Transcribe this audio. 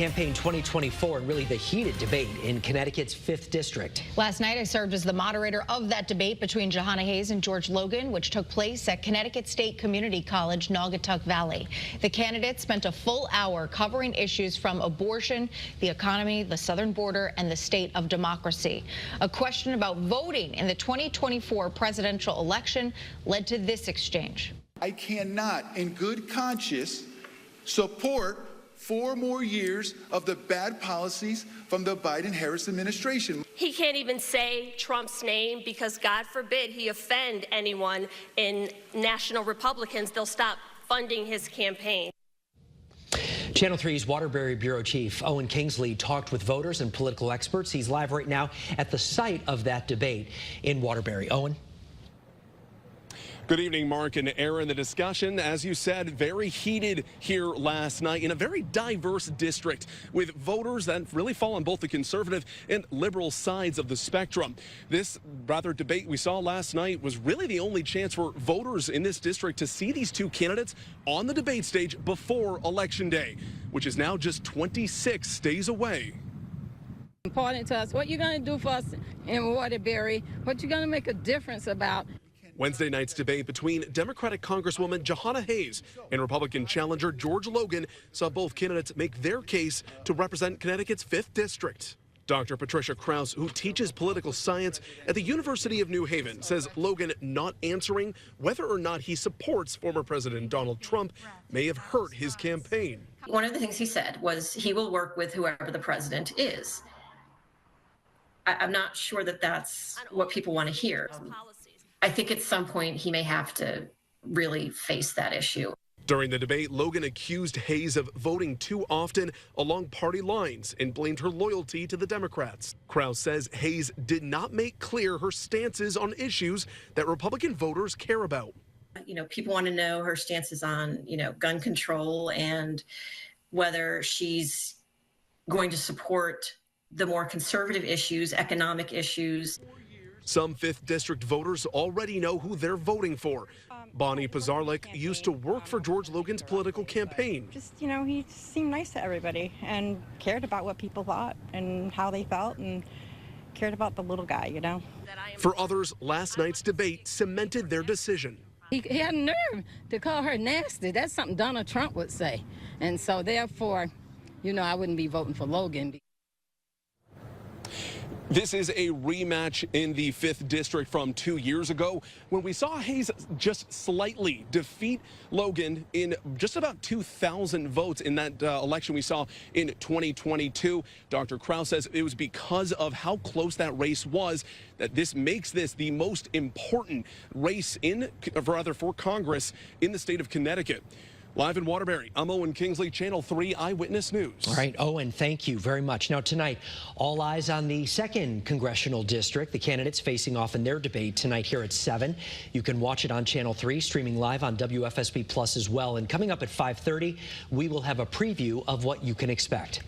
Campaign 2024 and really the heated debate in Connecticut's 5th District. Last night, I served as the moderator of that debate between Jahana Hayes and George Logan, which took place at Connecticut State Community College, Naugatuck Valley. The candidates spent a full hour covering issues from abortion, the economy, the southern border, and the state of democracy. A question about voting in the 2024 presidential election led to this exchange. I cannot, in good conscience, support 4 more years of the bad policies from the Biden-Harris administration. He can't even say Trump's name because, God forbid, he offend anyone in National Republicans. They'll stop funding his campaign. Channel 3's Waterbury Bureau Chief Owen Kingsley talked with voters and political experts. He's live right now at the site of that debate in Waterbury. Owen. Good evening, Mark and Aaron. The discussion, as you said, very heated here last night in a very diverse district with voters that really fall on both the conservative and liberal sides of the spectrum. This debate we saw last night was really the only chance for voters in this district to see these two candidates on the debate stage before Election Day, which is now just 26 days away. Important to us. What you're going to do for us in Waterbury, what you're going to make a difference about. Wednesday night's debate between Democratic Congresswoman Jahana Hayes and Republican challenger George Logan saw both candidates make their case to represent Connecticut's 5th District. Dr. Patricia Krause, who teaches political science at the University of New Haven, says Logan not answering whether or not he supports former President Donald Trump may have hurt his campaign. One of the things he said was he will work with whoever the president is. I'm not sure that that's what people want to hear. I think at some point he may have to really face that issue. During the debate, Logan accused Hayes of voting too often along party lines and blamed her loyalty to the Democrats. Krause says Hayes did not make clear her stances on issues that Republican voters care about. You know, people want to know her stances on, gun control and whether she's going to support the more conservative issues, economic issues. Some 5th District voters already know who they're voting for. Bonnie Pazarlik used to work for George Logan's political campaign. He seemed nice to everybody and cared about what people thought and how they felt and cared about the little guy, For others, last night's debate cemented their decision. He had nerve to call her nasty. That's something Donald Trump would say. And so therefore, I wouldn't be voting for Logan. This is a rematch in the 5th District from 2 years ago when we saw Hayes just slightly defeat Logan in just about 2,000 votes in that election we saw in 2022. Dr. Krause says it was because of how close that race was that this makes this the most important race for Congress in the state of Connecticut. Live in Waterbury, I'm Owen Kingsley, Channel 3 Eyewitness News. All right, Owen, thank you very much. Now tonight, all eyes on the 2nd Congressional District. The candidates facing off in their debate tonight here at 7. You can watch it on Channel 3, streaming live on WFSB Plus as well. And coming up at 5:30, we will have a preview of what you can expect.